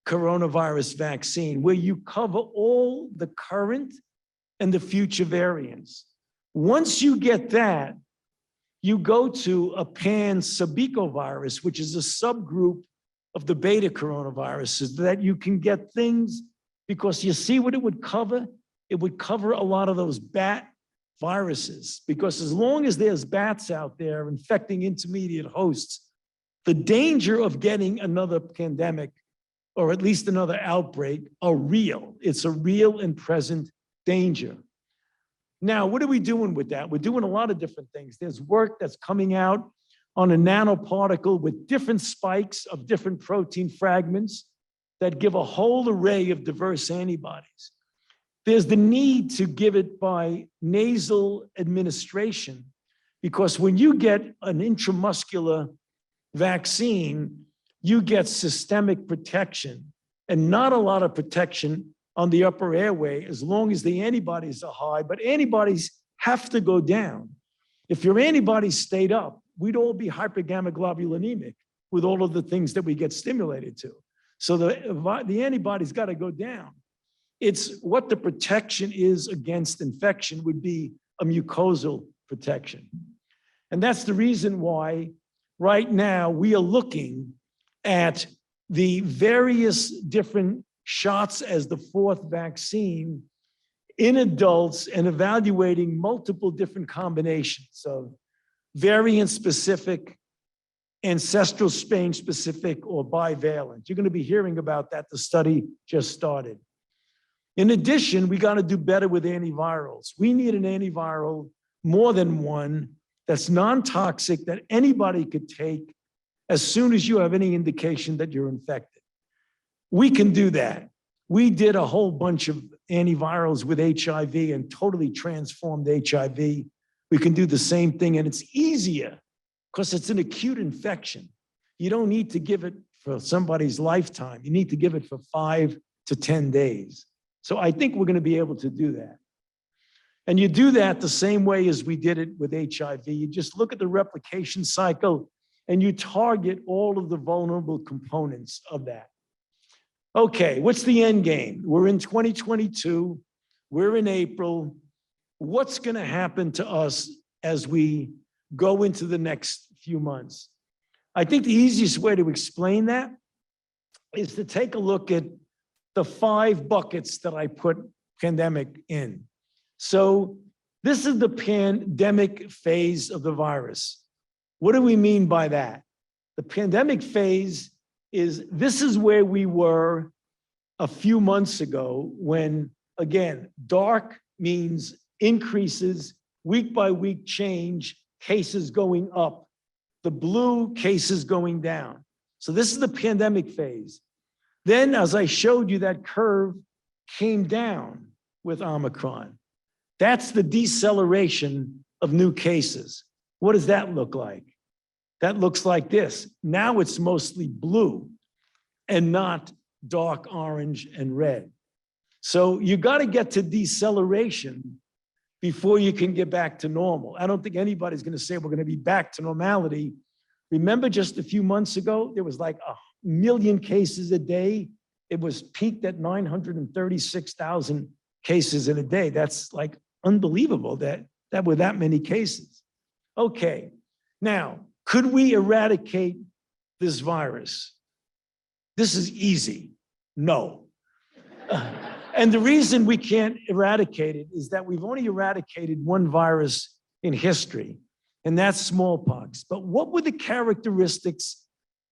coronavirus vaccine where you cover all the current and the future variants. Once you get that, you go to a pan-sabecovirus, which is a subgroup of the beta coronaviruses, that you can get things, because you see what it would cover? It would cover a lot of those bat viruses, because as long as there's bats out there infecting intermediate hosts, the danger of getting another pandemic, or at least another outbreak, are real. It's a real and present danger. Now, what are we doing with that? We're doing a lot of different things. There's work that's coming out on a nanoparticle with different spikes of different protein fragments that give a whole array of diverse antibodies. There's the need to give it by nasal administration, because when you get an intramuscular vaccine, you get systemic protection and not a lot of protection on the upper airway as long as the antibodies are high, but antibodies have to go down. If your antibodies stayed up, we'd all be hypergammaglobulinemic with all of the things that we get stimulated to. So the antibodies got to go down. It's what the protection is against infection would be a mucosal protection. And that's the reason why right now we are looking at the various different shots as the 4th vaccine in adults and evaluating multiple different combinations of variant-specific, ancestral strain-specific, or bivalent. You're going to be hearing about that. The study just started. In addition, we got to do better with antivirals. We need an antiviral, more than one, that's non-toxic, that anybody could take as soon as you have any indication that you're infected. We can do that. We did a whole bunch of antivirals with HIV and totally transformed HIV. We can do the same thing, and it's easier because it's an acute infection. You don't need to give it for somebody's lifetime. You need to give it for 5 to 10 days. So I think we're going to be able to do that. And you do that the same way as we did it with HIV. You just look at the replication cycle and you target all of the vulnerable components of that. Okay, what's the end game? We're in 2022. We're in April. What's going to happen to us as we go into the next few months? I think the easiest way to explain that is to take a look at the 5 buckets that I put pandemic in. So this is the pandemic phase of the virus. What do we mean by that? The pandemic phase this is where we were a few months ago when, again, dark means increases, week by week change, cases going up, the blue cases going down. So this is the pandemic phase. Then, as I showed you, that curve came down with Omicron. That's the deceleration of new cases. What does that look like? That looks like this. Now it's mostly blue and not dark orange and red. So you got to get to deceleration before you can get back to normal. I don't think anybody's going to say we're going to be back to normality. Remember just a few months ago, there was like 1 million cases a day. It was peaked at 936,000 cases in a day. That's like unbelievable that were that many cases. Okay, now, could we eradicate this virus? This is easy. No. And the reason we can't eradicate it is that we've only eradicated one virus in history, and that's smallpox. But what were the characteristics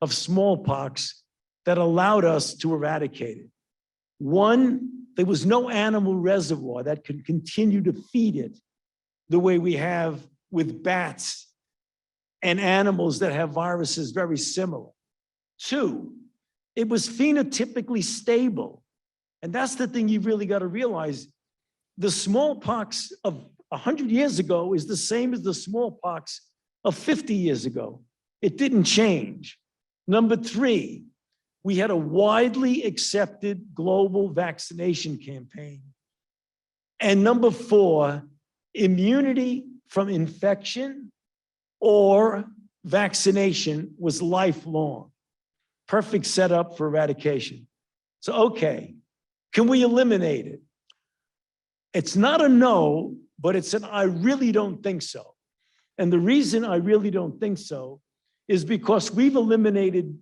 of smallpox that allowed us to eradicate it? One, there was no animal reservoir that could continue to feed it the way we have with bats and animals that have viruses very similar. Two, it was phenotypically stable. And that's the thing you've really got to realize. The smallpox of 100 years ago is the same as the smallpox of 50 years ago. It didn't change. Number three, we had a widely accepted global vaccination campaign. And number four, immunity from infection or vaccination was lifelong. Perfect setup for eradication. So, okay, can we eliminate it? It's not a no, but it's an I really don't think so. And the reason I really don't think so is because we've eliminated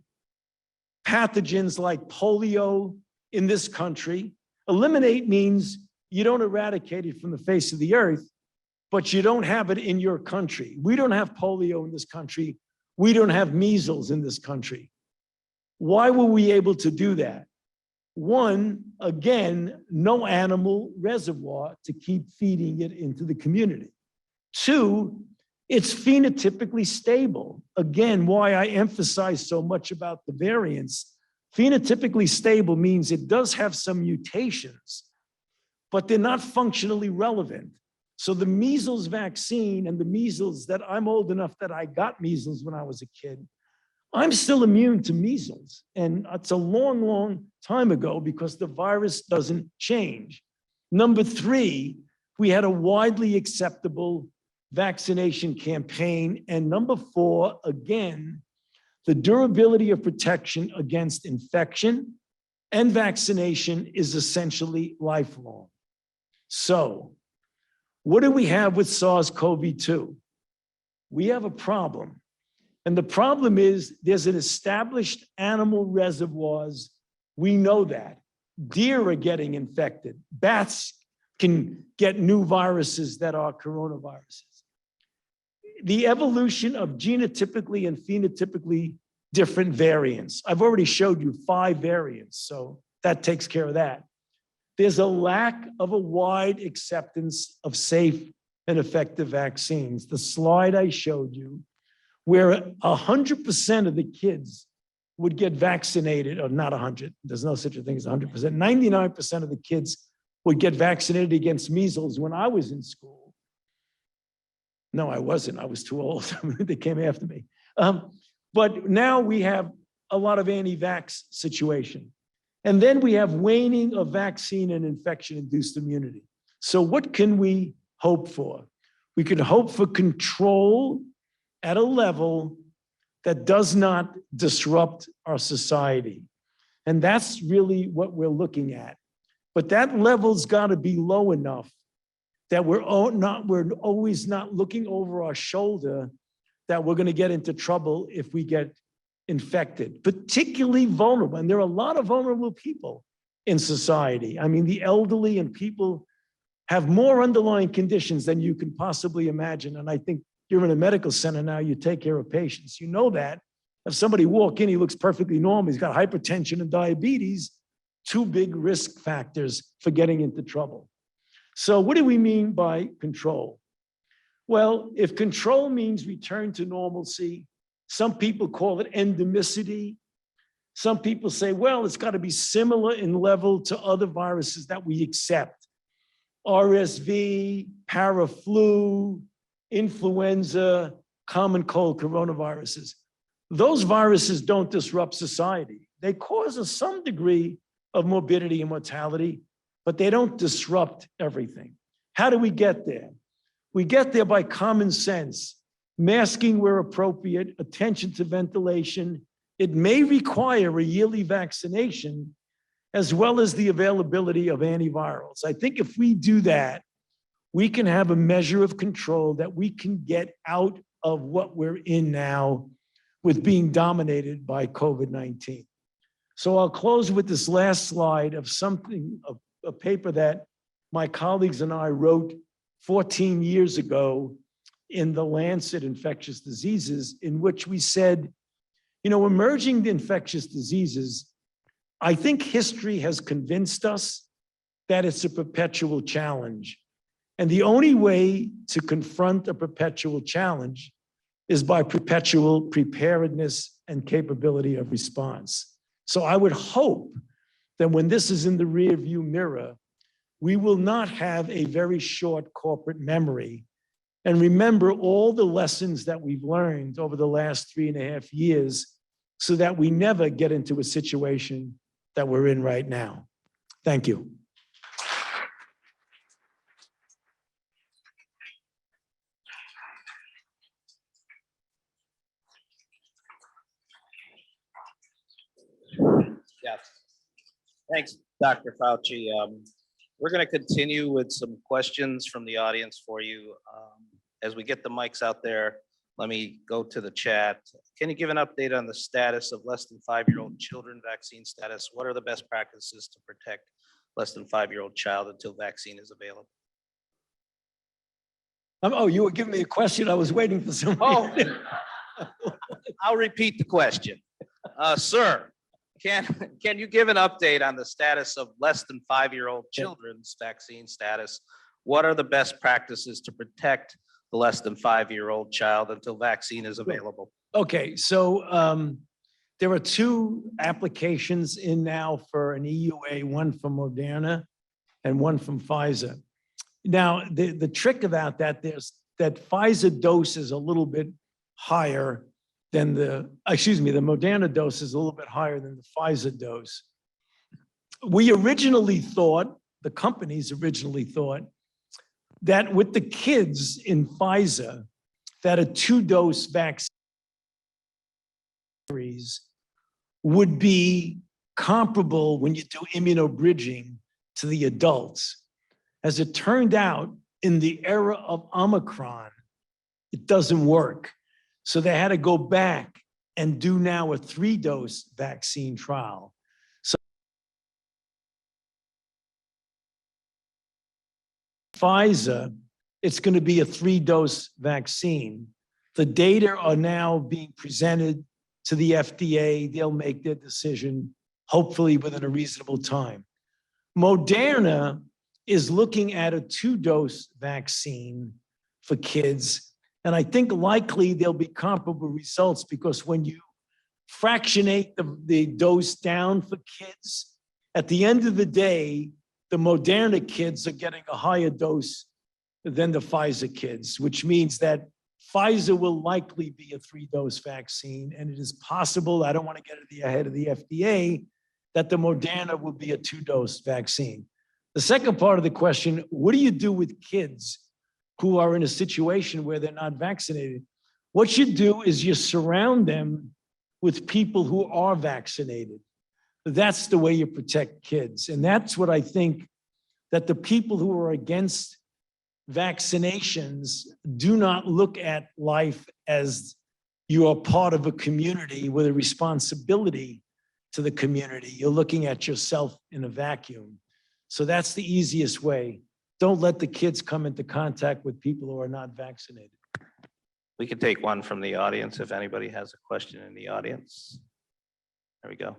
pathogens like polio in this country. Eliminate means you don't eradicate it from the face of the earth, but you don't have it in your country. We don't have polio in this country. We don't have measles in this country. Why were we able to do that? One, again, no animal reservoir to keep feeding it into the community. Two, it's phenotypically stable. Again, why I emphasize so much about the variants. Phenotypically stable means it does have some mutations, but they're not functionally relevant. So the measles vaccine and the measles that I'm old enough that I got measles when I was a kid, I'm still immune to measles. And it's a long, long time ago because the virus doesn't change. Number three, we had a widely acceptable vaccination campaign. And number four, again, the durability of protection against infection and vaccination is essentially lifelong. So, what do we have with SARS-CoV-2? We have a problem. And the problem is there's an established animal reservoirs. We know that. Deer are getting infected. Bats can get new viruses that are coronaviruses. The evolution of genotypically and phenotypically different variants. I've already showed you 5 variants, so that takes care of that. There's a lack of a wide acceptance of safe and effective vaccines. The slide I showed you, where 100% of the kids would get vaccinated, or not 100, there's no such a thing as 100%, 99% of the kids would get vaccinated against measles when I was in school. No, I wasn't, I was too old, they came after me. But now we have a lot of anti-vax situation. And then we have waning of vaccine and infection-induced immunity. So what can we hope for? We can hope for control at a level that does not disrupt our society. And that's really what we're looking at. But that level's got to be low enough that we're always not looking over our shoulder that we're going to get into trouble if we get infected, particularly vulnerable. And there are a lot of vulnerable people in society. I mean, the elderly and people have more underlying conditions than you can possibly imagine. And I think you're in a medical center now, you take care of patients. You know that. If somebody walk in, he looks perfectly normal, he's got hypertension and diabetes, two big risk factors for getting into trouble. So what do we mean by control? Well, if control means return to normalcy, some people call it endemicity. Some people say, well, it's got to be similar in level to other viruses that we accept. RSV, paraflu, influenza, common cold coronaviruses. Those viruses don't disrupt society. They cause some degree of morbidity and mortality, but they don't disrupt everything. How do we get there? We get there by common sense, masking where appropriate, attention to ventilation. It may require a yearly vaccination, as well as the availability of antivirals. I think if we do that, we can have a measure of control that we can get out of what we're in now with being dominated by COVID-19. So I'll close with this last slide of a paper that my colleagues and I wrote 14 years ago in the Lancet Infectious Diseases, in which we said, emerging infectious diseases, I think history has convinced us that it's a perpetual challenge. And the only way to confront a perpetual challenge is by perpetual preparedness and capability of response. So I would hope that when this is in the rearview mirror, we will not have a very short corporate memory and remember all the lessons that we've learned over the last 3.5 years so that we never get into a situation that we're in right now. Thank you. Yeah. Thanks, Dr. Fauci. We're going to continue with some questions from the audience for you. As we get the mics out there, let me go to the chat. Can you give an update on the status of less than 5-year-old children vaccine status? What are the best practices to protect less than 5-year-old child until vaccine is available? Oh, you were giving me a question. I was waiting for somebody. Oh, I'll repeat the question. Sir, can you give an update on the status of less than 5-year-old children's vaccine status? What are the best practices to protect the less than 5-year-old child until vaccine is available? Okay, so there are 2 applications in now for an EUA, one from Moderna and one from Pfizer. Now, the trick about that, that Pfizer dose is a little bit higher than the Moderna dose is a little bit higher than the Pfizer dose. We originally thought, the companies originally thought, that with the kids in Pfizer, that a 2-dose vaccine would be comparable when you do immunobridging to the adults. As it turned out, in the era of Omicron, it doesn't work. So they had to go back and do now a 3-dose vaccine trial. So Pfizer, it's going to be a 3-dose vaccine. The data are now being presented to the FDA. They'll make their decision, hopefully within a reasonable time. Moderna is looking at a 2-dose vaccine for kids. And I think likely there'll be comparable results because when you fractionate the dose down for kids, at the end of the day, the Moderna kids are getting a higher dose than the Pfizer kids, which means that Pfizer will likely be a 3-dose vaccine. And it is possible, I don't want to get ahead of the FDA, that the Moderna will be a 2-dose vaccine. The second part of the question, what do you do with kids who are in a situation where they're not vaccinated? What you do is you surround them with people who are vaccinated. That's the way you protect kids. And that's what I think that the people who are against vaccinations do not look at life as you are part of a community with a responsibility to the community. You're looking at yourself in a vacuum. So that's the easiest way. Don't let the kids come into contact with people who are not vaccinated. We can take one from the audience if anybody has a question in the audience. There we go.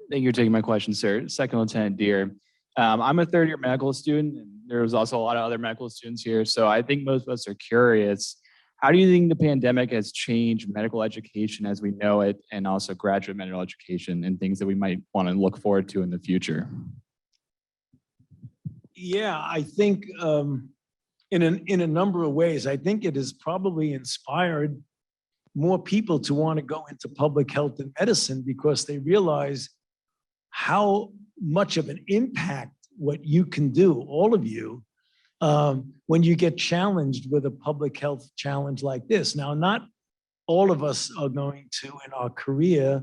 Thank you for taking my question, sir. Second Lieutenant Deere. I'm a third-year medical student, and there's also a lot of other medical students here. So I think most of us are curious, how do you think the pandemic has changed medical education as we know it, and also graduate medical education and things that we might want to look forward to in the future? Yeah, I think in a number of ways, I think it has probably inspired more people to want to go into public health and medicine because they realize how much of an impact what you can do, all of you, when you get challenged with a public health challenge like this. Now, not all of us are going to, in our career,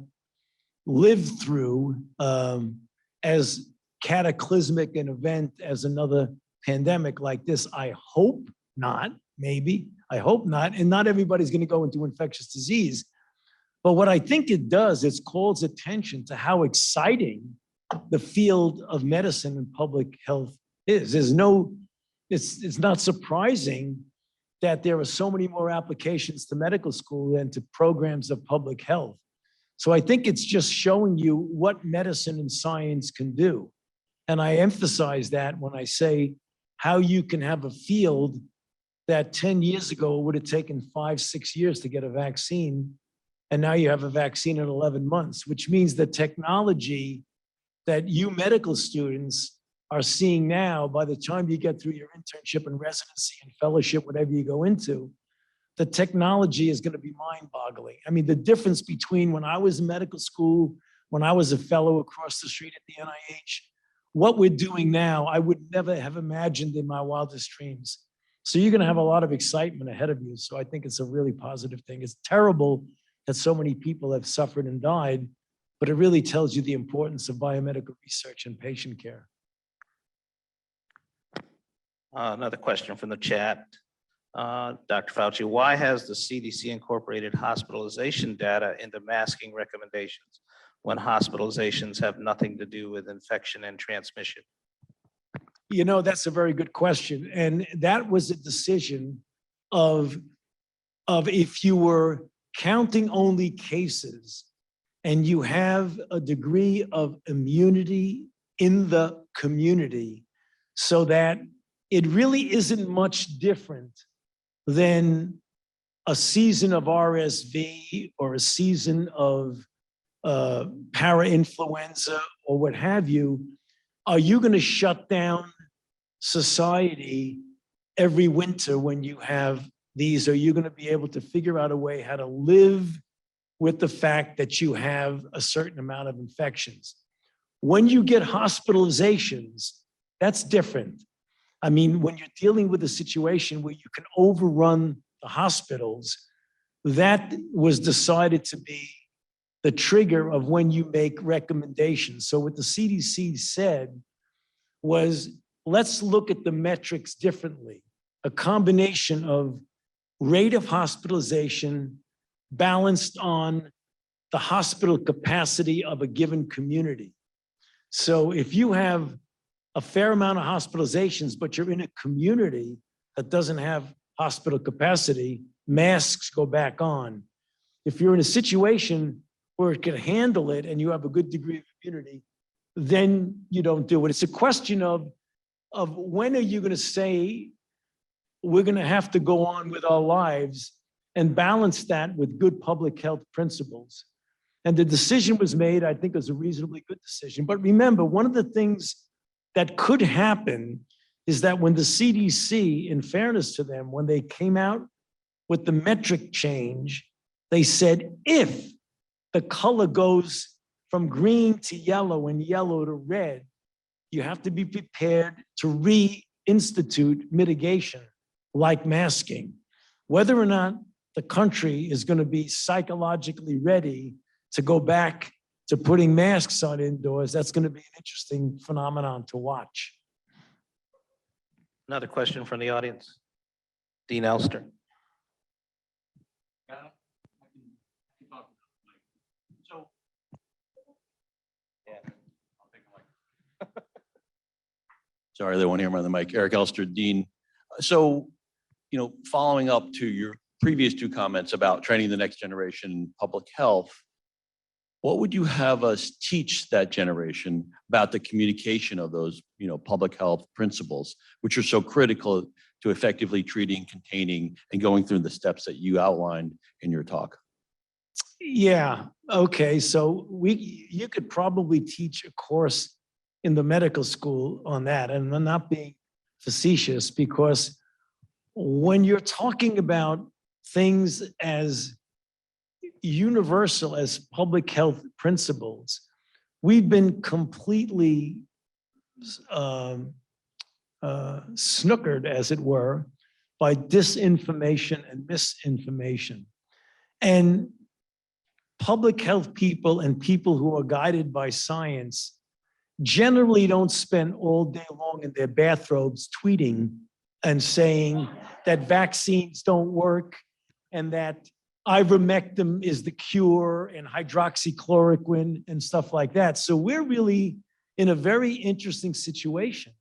live through as cataclysmic an event as another pandemic like this. I hope not, maybe. I hope not. And not everybody's going to go into infectious disease. But what I think it does is calls attention to how exciting the field of medicine and public health is. It's not surprising that there are so many more applications to medical school than to programs of public health. So I think it's just showing you what medicine and science can do. And I emphasize that when I say how you can have a field that 10 years ago would have taken 5-6 years to get a vaccine. And now you have a vaccine in 11 months, which means the technology that you medical students are seeing now, by the time you get through your internship and residency and fellowship, whatever you go into, the technology is going to be mind-boggling. I mean, the difference between when I was in medical school, when I was a fellow across the street at the NIH, what we're doing now, I would never have imagined in my wildest dreams. So you're going to have a lot of excitement ahead of you. So I think it's a really positive thing. It's terrible that so many people have suffered and died, but it really tells you the importance of biomedical research and patient care. Another question from the chat. Dr. Fauci, why has the CDC incorporated hospitalization data into masking recommendations when hospitalizations have nothing to do with infection and transmission? You know, that's a very good question. And that was a decision of if you were counting only cases and you have a degree of immunity in the community so that it really isn't much different than a season of RSV or a season of parainfluenza or what have you. Are you going to shut down society every winter when you have these? Are you going to be able to figure out a way how to live with the fact that you have a certain amount of infections? When you get hospitalizations, that's different. I mean, when you're dealing with a situation where you can overrun the hospitals, that was decided to be the trigger of when you make recommendations. So what the CDC said was, let's look at the metrics differently. A combination of rate of hospitalization balanced on the hospital capacity of a given community. So if you have a fair amount of hospitalizations, but you're in a community that doesn't have hospital capacity, masks go back on. If you're in a situation where it can handle it and you have a good degree of immunity, then you don't do it. It's a question of when are you going to say we're going to have to go on with our lives and balance that with good public health principles. And the decision was made, I think it was a reasonably good decision. But remember, one of the things that could happen is that when the CDC, in fairness to them, when they came out with the metric change, they said if the color goes from green to yellow and yellow to red, you have to be prepared to reinstitute mitigation like masking. Whether or not the country is going to be psychologically ready to go back to putting masks on indoors, that's going to be an interesting phenomenon to watch. Another question from the audience. Dean Elster. Sorry, they won't hear me on the mic. Eric Elster, Dean. So, following up to your previous two comments about training the next generation in public health, what would you have us teach that generation about the communication of those, public health principles, which are so critical to effectively treating, containing, and going through the steps that you outlined in your talk? Yeah, okay, so you could probably teach a course in the medical school on that, and I'm not being facetious, because when you're talking about things as universal as public health principles, we've been completely snookered, as it were, by disinformation and misinformation. And public health people and people who are guided by science generally don't spend all day long in their bathrobes tweeting and saying that vaccines don't work and that ivermectin is the cure and hydroxychloroquine and stuff like that. So we're really in a very interesting situation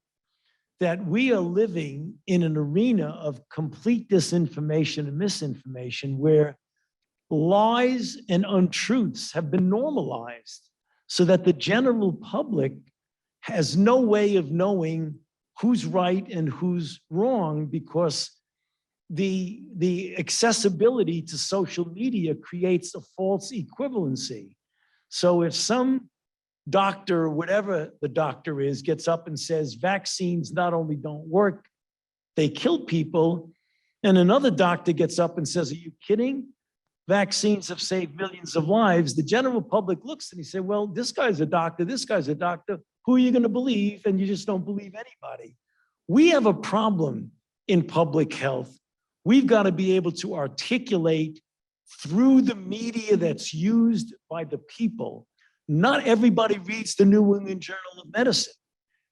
that we are living in an arena of complete disinformation and misinformation where lies and untruths have been normalized so that the general public has no way of knowing who's right and who's wrong, because the accessibility to social media creates a false equivalency. So if some doctor, whatever the doctor is, gets up and says vaccines not only don't work, they kill people, and another doctor gets up and says, are you kidding? Vaccines have saved millions of lives. The general public looks and he said, well, this guy's a doctor, this guy's a doctor. Who are you going to believe? And you just don't believe anybody. We have a problem in public health. We've got to be able to articulate through the media that's used by the people. Not everybody reads the New England Journal of Medicine.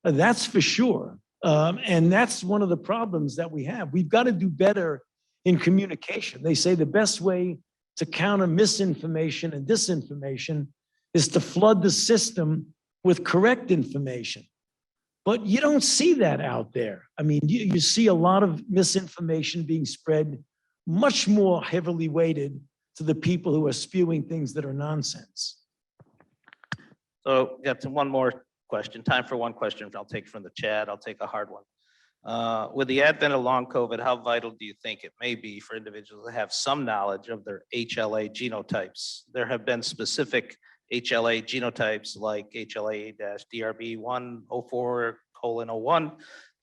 That's for sure. And that's one of the problems that we have. We've got to do better in communication. They say the best way to counter misinformation and disinformation is to flood the system with correct information. But you don't see that out there. I mean, you see a lot of misinformation being spread, much more heavily weighted to the people who are spewing things that are nonsense. So got to one more question. Time for one question. I'll take from the chat. I'll take a hard one. With the advent of long COVID, how vital do you think it may be for individuals to have some knowledge of their HLA genotypes? There have been specific HLA genotypes like HLA-DRB104:01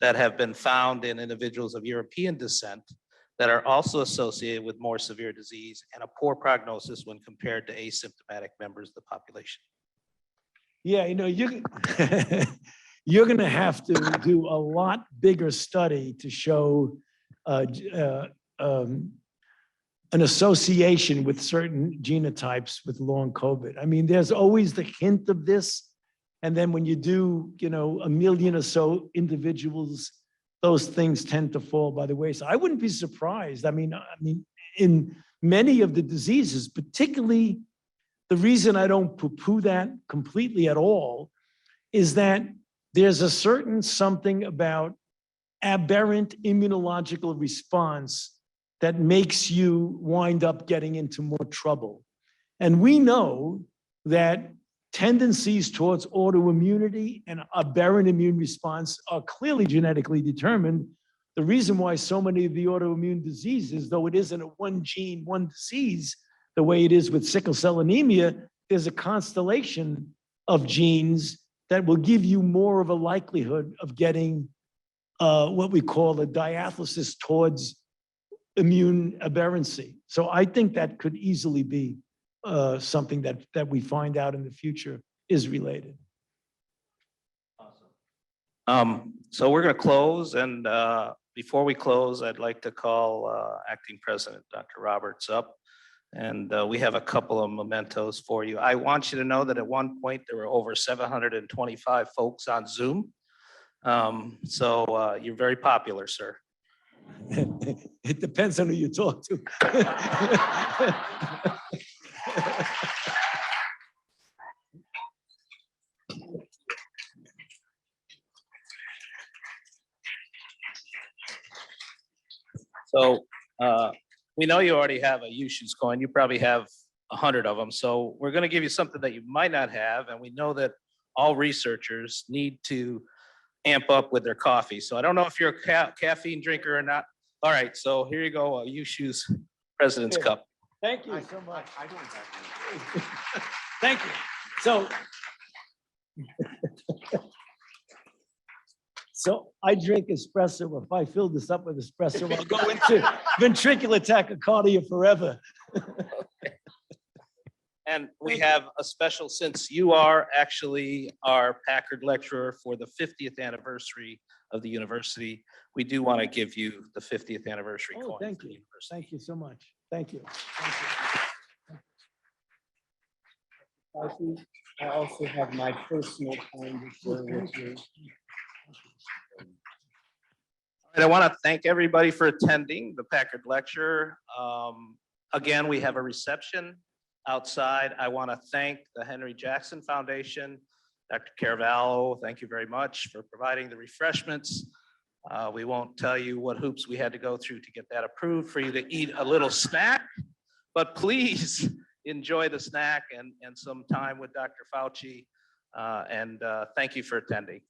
that have been found in individuals of European descent that are also associated with more severe disease and a poor prognosis when compared to asymptomatic members of the population. Yeah, you're going to have to do a lot bigger study to show an association with certain genotypes with long COVID. I mean, there's always the hint of this. And then when you do, a million or so individuals, those things tend to fall by the wayside. I wouldn't be surprised. I mean, in many of the diseases, particularly the reason I don't poo-poo that completely at all is that there's a certain something about aberrant immunological response that makes you wind up getting into more trouble. And we know that tendencies towards autoimmunity and aberrant immune response are clearly genetically determined. The reason why so many of the autoimmune diseases, though it isn't a one gene, one disease, the way it is with sickle cell anemia, there's a constellation of genes that will give you more of a likelihood of getting what we call a diathesis towards immune aberrancy. So I think that could easily be something that we find out in the future is related. So we're going to close, and before we close, I'd like to call Acting President Dr. Roberts up, and we have a couple of mementos for you. I want you to know that at one point there were over 725 folks on Zoom. So you're very popular, sir. It depends on who you talk to. So we know you already have a U-Shoes coin. You probably have 100 of them. So we're going to give you something that you might not have. And we know that all researchers need to amp up with their coffee. So I don't know if you're a caffeine drinker or not. All right. So here you go, a U-Shoes President's Here. Cup. Thank you so much. I don't have. Thank you. So, I drink espresso. If I fill this up with espresso, I'll go into ventricular tachycardia forever. And we have a special, since you are actually our Packard Lecturer for the 50th anniversary of the university, we do want to give you the 50th anniversary Oh, coin. thank for the you. university. Thank you so much. Thank you. Thank you. I also have my personal coin to share with you. And I want to thank everybody for attending the Packard Lecture. Again, we have a reception outside. I want to thank the Henry Jackson Foundation, Dr. Caravallo, thank you very much for providing the refreshments. We won't tell you what hoops we had to go through to get that approved for you to eat a little snack, but please enjoy the snack and some time with Dr. Fauci. And thank you for attending.